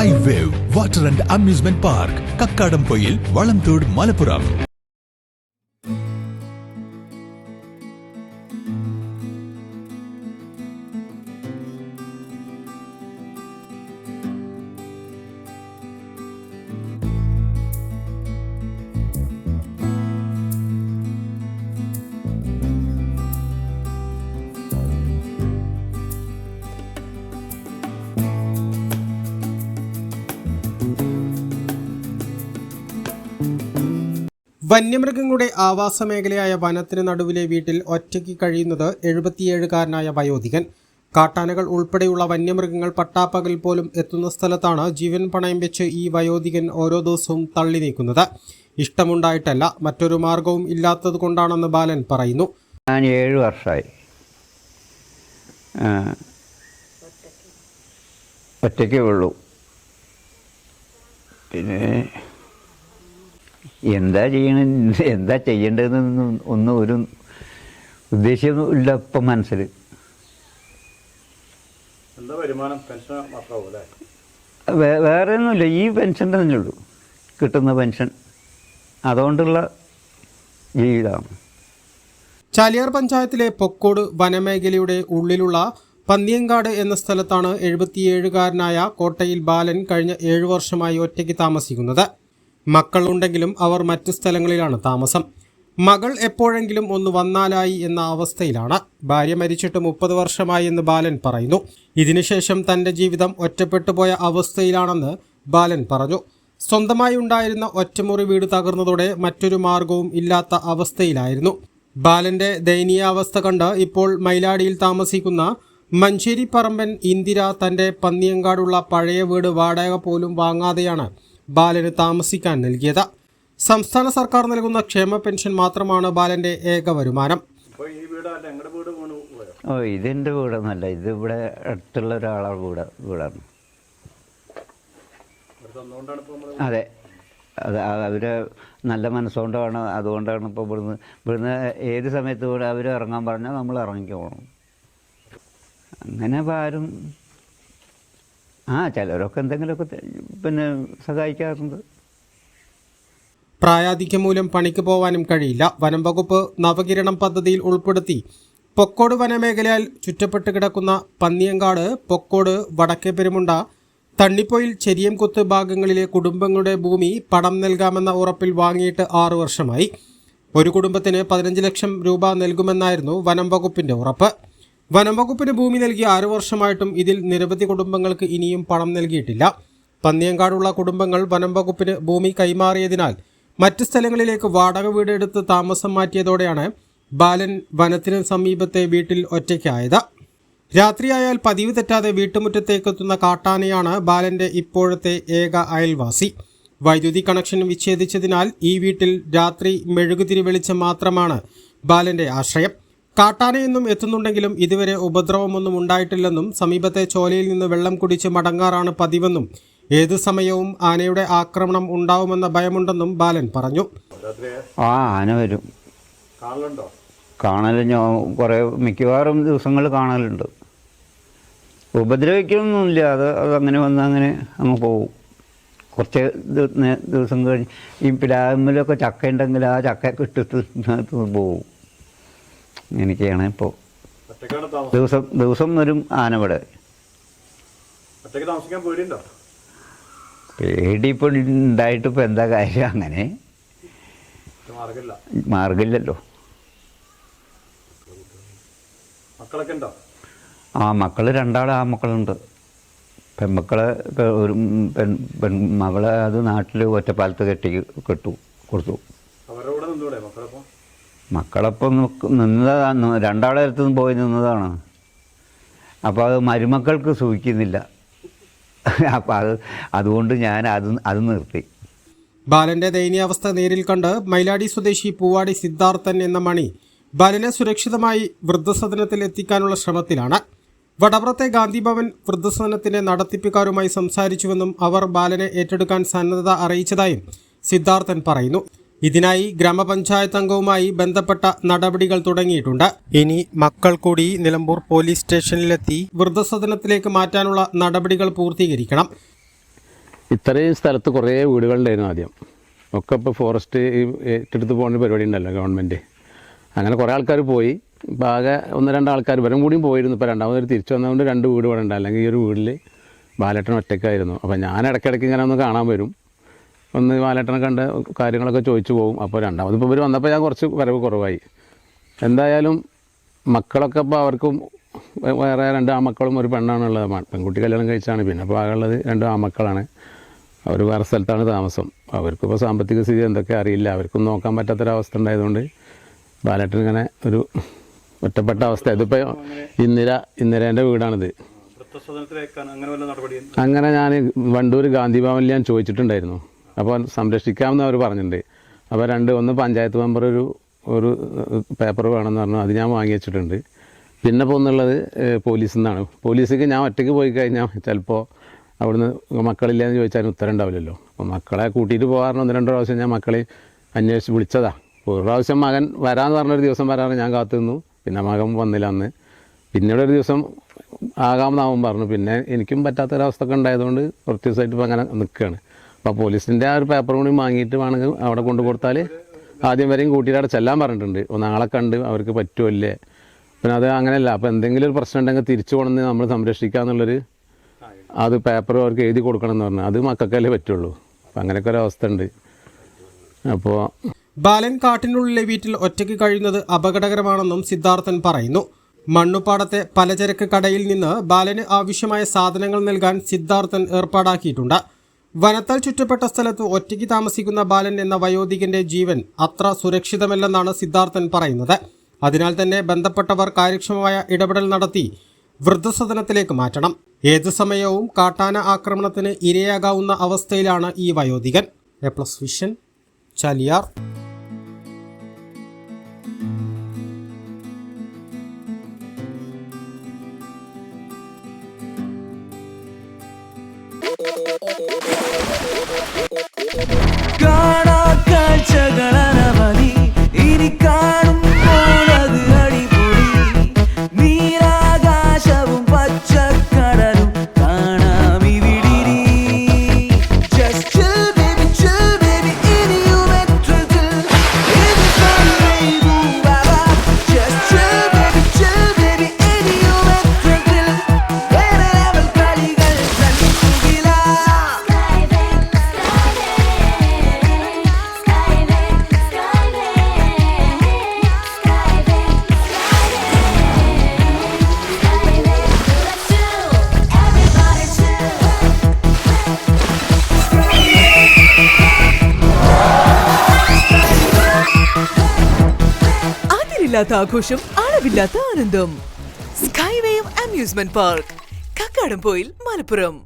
iWave Water and Amusement Park, Kakkadampoyil, Valamthood, Malappuram. വന്യമൃഗങ്ങളുടെ ആവാസ മേഖലയായ വനത്തിന് നടുവിലെ വീട്ടിൽ ഒറ്റയ്ക്ക് കഴിയുന്നത് 77-കാരനായ വയോധികൻ. കാട്ടാനകൾ ഉൾപ്പെടെയുള്ള വന്യമൃഗങ്ങൾ പട്ടാപ്പകൽ പോലും എത്തുന്ന സ്ഥലത്താണ് ജീവൻ പണയം വെച്ച് ഈ വയോധികൻ ഓരോ ദിവസവും തള്ളി നീക്കുന്നത്. ഇഷ്ടമുണ്ടായിട്ടല്ല, മറ്റൊരു മാർഗവും ഇല്ലാത്തതുകൊണ്ടാണെന്ന് ബാലൻ പറയുന്നു. ഞാൻ 7 വർഷമായി ഒറ്റയ്ക്കേ ഉള്ളൂ. പിന്നെ എന്താ ചെയ്യേണ്ടതെന്നൊന്നും ഒരു ഉദ്ദേശ്യമൊന്നും ഇല്ല ഇപ്പം മനസ്സിൽ. വേറെ ഒന്നുമില്ല, ഈ പെൻഷൻ തന്നെ ഉള്ളൂ, കിട്ടുന്ന പെൻഷൻ, അതുകൊണ്ടുള്ള ജീവിതമാണ്. ചാലിയാർ പഞ്ചായത്തിലെ പൊക്കോട് വനമേഖലയുടെ ഉള്ളിലുള്ള പന്നിയങ്കാട് എന്ന സ്ഥലത്താണ് 77-കാരനായ കോട്ടയിൽ ബാലൻ കഴിഞ്ഞ 7 വർഷമായി ഒറ്റയ്ക്ക് താമസിക്കുന്നത്. മക്കളുണ്ടെങ്കിലും അവർ മറ്റു സ്ഥലങ്ങളിലാണ് താമസം. മകൾ എപ്പോഴെങ്കിലും ഒന്ന് വന്നാലായി എന്ന അവസ്ഥയിലാണ്. ഭാര്യ മരിച്ചിട്ട് 30 വർഷമായി എന്ന് ബാലൻ പറയുന്നു. ഇതിനുശേഷം തൻ്റെ ജീവിതം ഒറ്റപ്പെട്ടുപോയ അവസ്ഥയിലാണെന്ന് ബാലൻ പറഞ്ഞു. സ്വന്തമായി ഉണ്ടായിരുന്ന ഒറ്റമുറി വീട് തകർന്നതോടെ മറ്റൊരു മാർഗവും ഇല്ലാത്ത അവസ്ഥയിലായിരുന്നു. ബാലന്റെ ദയനീയാവസ്ഥ കണ്ട് ഇപ്പോൾ മൈലാടിയിൽ താമസിക്കുന്ന മഞ്ചേരി പറമ്പൻ ഇന്ദിര തൻ്റെ പന്നിയങ്കാടുള്ള പഴയ വീട് വാടക പോലും വാങ്ങാതെയാണ് ബാലന് താമസിക്കാൻ നൽകിയത്. സംസ്ഥാന സർക്കാർ നൽകുന്ന ക്ഷേമ പെൻഷൻ മാത്രമാണ് ബാലന്റെ ഏക വരുമാനം. ഇതെൻ്റെ വീടൊന്നല്ല, ഇത് ഇവിടെ അടുത്തുള്ള ഒരാളുടെ വീടാണ്. അതെ, അവര് നല്ല മനസ്സുകൊണ്ടാണ്, അതുകൊണ്ടാണ് ഇപ്പോൾ ഇവിടുന്ന് ഏത് സമയത്ത് കൂടെ അവർ ഇറങ്ങാൻ പറഞ്ഞാൽ നമ്മൾ ഇറങ്ങിക്കോണം. അങ്ങനെ ഇപ്പോൾ ആരും ചിലരൊക്കെ എന്തെങ്കിലുമൊക്കെ പിന്നെ സഹായിക്കാറുണ്ട്. പ്രായാധിക്യം മൂലം പണിക്ക് പോവാനും കഴിയില്ല. വനം വകുപ്പ് നവകിരണം പദ്ധതിയിൽ ഉൾപ്പെടുത്തി പൊക്കോട് വനമേഖലയാൽ ചുറ്റപ്പെട്ട് കിടക്കുന്ന പന്നിയങ്കാട്, പൊക്കോട്, വടക്കേ പെരുമുണ്ട, തണ്ണിപ്പൊയിൽ, ചെരിയംകുത്ത് ഭാഗങ്ങളിലെ കുടുംബങ്ങളുടെ ഭൂമി പണം നൽകാമെന്ന ഉറപ്പിൽ വാങ്ങിയിട്ട് 6 വർഷമായി. ഒരു കുടുംബത്തിന് 15 ലക്ഷം രൂപ നൽകുമെന്നായിരുന്നു വനം വകുപ്പിന്റെ ഉറപ്പ്. വനം വകുപ്പിന് ഭൂമി നൽകി 6 വർഷമായിട്ടും ഇതിൽ നിരവധി കുടുംബങ്ങൾക്ക് ഇനിയും പണം നൽകിയിട്ടില്ല. പന്നിയങ്കാടുള്ള കുടുംബങ്ങൾ വനം വകുപ്പിന് ഭൂമി കൈമാറിയതിനാൽ മറ്റ് സ്ഥലങ്ങളിലേക്ക് വാടക വീടെടുത്ത് താമസം മാറ്റിയതോടെയാണ് ബാലൻ വനത്തിന് സമീപത്തെ വീട്ടിൽ ഒറ്റയ്ക്കായത്. രാത്രിയായാൽ പതിവ് തെറ്റാതെ വീട്ടുമുറ്റത്തേക്കെത്തുന്ന കാട്ടാനയാണ് ബാലന്റെ ഇപ്പോഴത്തെ ഏക അയൽവാസി. വൈദ്യുതി കണക്ഷൻ വിച്ഛേദിച്ചതിനാൽ ഈ വീട്ടിൽ രാത്രി മെഴുകുതിരി വെളിച്ചം മാത്രമാണ് ബാലന്റെ ആശ്രയം. കാട്ടാനയൊന്നും എത്തുന്നുണ്ടെങ്കിലും ഇതുവരെ ഉപദ്രവമൊന്നും ഉണ്ടായിട്ടില്ലെന്നും സമീപത്തെ ചോലയിൽ നിന്ന് വെള്ളം കുടിച്ച് മടങ്ങാറാണ് പതിവെന്നും ഏത് സമയവും ആനയുടെ ആക്രമണം ഉണ്ടാവുമെന്ന ഭയമുണ്ടെന്നും ബാലൻ പറഞ്ഞു. ആന വരും, കാണല് മിക്കവാറും ദിവസങ്ങൾ കാണലുണ്ട്. ഉപദ്രവിക്കൊന്നുമില്ല, അതങ്ങനെ വന്ന് അങ്ങനെ അങ്ങ് പോകും. കുറച്ച് ദിവസം കഴിഞ്ഞ് ഈ പിലാവിലൊക്കെ ചക്ക ഉണ്ടെങ്കിൽ ആ ചക്കയൊക്കെ ഇട്ടിട്ട് പോകും. എനിക്കാണ് ഇപ്പോൾ ദിവസം വരും ആന ഇവിടെ. പേടി ഇപ്പോൾ ഉണ്ടായിട്ട് ഇപ്പോൾ എന്താ കാര്യം? അങ്ങനെ മാർഗമില്ലല്ലോ. മക്കള് 2 ആൺമക്കളുണ്ട്. പെൺമക്കളെ മകളെ അത് നാട്ടിൽ ഒറ്റപ്പാലത്ത് കൊടുത്തു. മക്കളപ്പം നിന്നതാണ്, 2 അടുത്തുനിന്ന് പോയി നിന്നതാണ്. അപ്പോൾ അത് മരുമക്കൾക്ക് സൂഹിക്കുന്നില്ല. അപ്പം അതുകൊണ്ട് ഞാൻ അത് നിർത്തി. ബാലന്റെ ദയനീയാവസ്ഥ നേരിൽ കണ്ട് മൈലാടി സ്വദേശി പൂവാടി സിദ്ധാർത്ഥൻ എന്ന മണി ബാലനെ സുരക്ഷിതമായി വൃദ്ധസദനത്തിൽ എത്തിക്കാനുള്ള ശ്രമത്തിലാണ്. വടപ്രത്തെ ഗാന്ധിഭവൻ വൃദ്ധസദനത്തിന്റെ നടത്തിപ്പുകാരുമായി സംസാരിച്ചുവെന്നും അവർ ബാലനെ ഏറ്റെടുക്കാൻ സന്നദ്ധത അറിയിച്ചതായും സിദ്ധാർത്ഥൻ പറയുന്നു. ഇതിനായി ഗ്രാമപഞ്ചായത്ത് അംഗവുമായി ബന്ധപ്പെട്ട നടപടികൾ തുടങ്ങിയിട്ടുണ്ട്. ഇനി മക്കൾ കൂടി നിലമ്പൂർ പോലീസ് സ്റ്റേഷനിലെത്തി വൃദ്ധസദനത്തിലേക്ക് മാറ്റാനുള്ള നടപടികൾ പൂർത്തീകരിക്കണം. ഇത്രയും സ്ഥലത്ത് കുറേ വീടുകളുണ്ടായിരുന്നു ആദ്യം. ഒക്കെ ഇപ്പോൾ ഫോറസ്റ്റ് ഏറ്റെടുത്ത് പോകുന്ന പരിപാടി ഉണ്ടല്ലോ ഗവൺമെൻറ്. അങ്ങനെ കുറേ ആൾക്കാർ പോയി. ഇപ്പോൾ ആകെ 1-2 ആൾക്കാർ വരും കൂടിയും പോയിരുന്നു. ഇപ്പോൾ രണ്ടാമതൊരു തിരിച്ചു വന്നതുകൊണ്ട് 2 വീട് ഇവിടെ ഉണ്ട്. അല്ലെങ്കിൽ ഈ ഒരു വീട്ടിൽ ബാലേട്ടൻ ഒറ്റയ്ക്കായിരുന്നു. അപ്പോൾ ഞാൻ ഇടയ്ക്കിടയ്ക്ക് ഇങ്ങനെ ഒന്ന് കാണാൻ വരും. ഒന്ന് ബാലേട്ടനെ കണ്ട കാര്യങ്ങളൊക്കെ ചോദിച്ചു പോകും. അപ്പോൾ രണ്ടാമതിപ്പോൾ ഇവർ വന്നപ്പോൾ ഞാൻ കുറച്ച് വരവ് കുറവായി. എന്തായാലും മക്കളൊക്കെ ഇപ്പോൾ അവർക്കും വേറെ 2 ആൺമക്കളും ഒരു പെണ്ണാണുള്ളത്. പെൺകുട്ടി കല്യാണം കഴിച്ചാണ്. പിന്നെ അപ്പോൾ ആകെയുള്ളത് 2 ആൺമക്കളാണ്. അവർ വേറെ സ്ഥലത്താണ് താമസം. അവർക്കിപ്പോൾ സാമ്പത്തിക സ്ഥിതി എന്തൊക്കെ അറിയില്ല. അവർക്കും നോക്കാൻ പറ്റാത്തൊരവസ്ഥ ഉണ്ടായതുകൊണ്ട് ബാലേട്ടൻ ഇങ്ങനെ ഒരു ഒറ്റപ്പെട്ട അവസ്ഥ. ഇതിപ്പോൾ ഇന്ദിരേൻ്റെ വീടാണിത്. അങ്ങനെ ഞാൻ വണ്ടൂർ ഗാന്ധി ഭവനിൽ ഞാൻ ചോദിച്ചിട്ടുണ്ടായിരുന്നു. അപ്പോൾ സംരക്ഷിക്കാമെന്ന് അവർ പറഞ്ഞിട്ടുണ്ട്. അപ്പോൾ ഒന്ന് പഞ്ചായത്ത് മെമ്പർ ഒരു പേപ്പർ വേണമെന്ന് പറഞ്ഞു. അത് ഞാൻ വാങ്ങി വെച്ചിട്ടുണ്ട്. പിന്നെ പോകുന്നുള്ളത് പോലീസിൽ നിന്നാണ്. പോലീസിലേക്ക് ഞാൻ ഒറ്റയ്ക്ക് പോയി കഴിഞ്ഞാൽ ചിലപ്പോൾ അവിടുന്ന് മക്കളില്ലെന്ന് ചോദിച്ചാലും ഉത്തരം ഉണ്ടാവില്ലല്ലോ. അപ്പോൾ മക്കളെ കൂട്ടിയിട്ട് പോകാറുണ്ട്. 1-2 പ്രാവശ്യം ഞാൻ മക്കളെ അന്വേഷിച്ച് വിളിച്ചതാണ്. ഒരു പ്രാവശ്യം മകൻ വരാമെന്ന് പറഞ്ഞൊരു ദിവസം വരാറ് ഞാൻ കാത്തു നിന്നു. പിന്നെ മകൻ വന്നില്ല അന്ന്. പിന്നീട് ഒരു ദിവസം ആകാമെന്നാവും പറഞ്ഞു. പിന്നെ എനിക്കും പറ്റാത്തൊരവസ്ഥ ഒക്കെ ഉണ്ടായതുകൊണ്ട് കുറച്ച് ദിവസമായിട്ട് ഇപ്പോൾ അങ്ങനെ നിൽക്കുകയാണ്. അപ്പോൾ പോലീസിൻ്റെ ആ ഒരു പേപ്പർ കൂടി വാങ്ങിയിട്ട് വേണമെങ്കിൽ അവിടെ കൊണ്ടു കൊടുത്താൽ ആദ്യം വരെയും കൂട്ടിയിട്ട് അവിടെ ചെല്ലാൻ പറഞ്ഞിട്ടുണ്ട്. നാളെ കണ്ട് അവർക്ക് പറ്റുമല്ലേ. പിന്നെ അത് അങ്ങനെയല്ല. അപ്പോൾ എന്തെങ്കിലും ഒരു പ്രശ്നം ഉണ്ടെങ്കിൽ തിരിച്ചു കൊണ്ടുവന്ന് നമ്മൾ സംരക്ഷിക്കുക എന്നുള്ളൊരു അത് പേപ്പർ അവർക്ക് എഴുതി കൊടുക്കണം എന്ന് പറഞ്ഞു. അത് മക്കൾക്കല്ലേ പറ്റുള്ളൂ. അപ്പം അങ്ങനെയൊക്കെ ഒരു അവസ്ഥ ഉണ്ട്. അപ്പോൾ ബാലൻ കാട്ടിനുള്ളിലെ വീട്ടിൽ ഒറ്റയ്ക്ക് കഴിയുന്നത് അപകടകരമാണെന്നും സിദ്ധാർത്ഥൻ പറയുന്നു. മണ്ണുപ്പാടത്തെ പലചരക്ക് കടയിൽ നിന്ന് ബാലന് ആവശ്യമായ സാധനങ്ങൾ നൽകാൻ സിദ്ധാർത്ഥൻ ഏർപ്പാടാക്കിയിട്ടുണ്ട്. വനത്താൽ ചുറ്റപ്പെട്ട സ്ഥലത്ത് ഒറ്റയ്ക്ക് താമസിക്കുന്ന ബാലൻ എന്ന വയോധികന്റെ ജീവൻ അത്ര സുരക്ഷിതമല്ലെന്നാണ് സിദ്ധാർത്ഥൻ പറയുന്നത്. അതിനാൽ തന്നെ ബന്ധപ്പെട്ടവർ കാര്യക്ഷമമായ ഇടപെടൽ നടത്തി വൃദ്ധസദനത്തിലേക്ക് മാറ്റണം. ഏതു സമയവും കാട്ടാന ആക്രമണത്തിന് ഇരയാകാവുന്ന അവസ്ഥയിലാണ് ഈ വയോധികൻ. A+ vision, Chaliyar. കാഴ്ചകളനവധി ഇനി കാണുമ്പോൾ അത് അടിപൊളി. നീരാകാശവും പച്ചക്കടലും കാണാം ഇവിടിരി. Just chill baby, chill baby, ഇനിയും എത്ര chill. ഇത് കണ്ണീരു Baba. Just chill baby, chill baby, ഇനിയും എത്ര chill. വേറെ level കളികൾ കളിക്കുകയില്ല. അതിരില്ലാത്ത ആഘോഷം, അളവില്ലാത്ത ആനന്ദം. Skywave amusement park, Kakkadampoyil, Malappuram.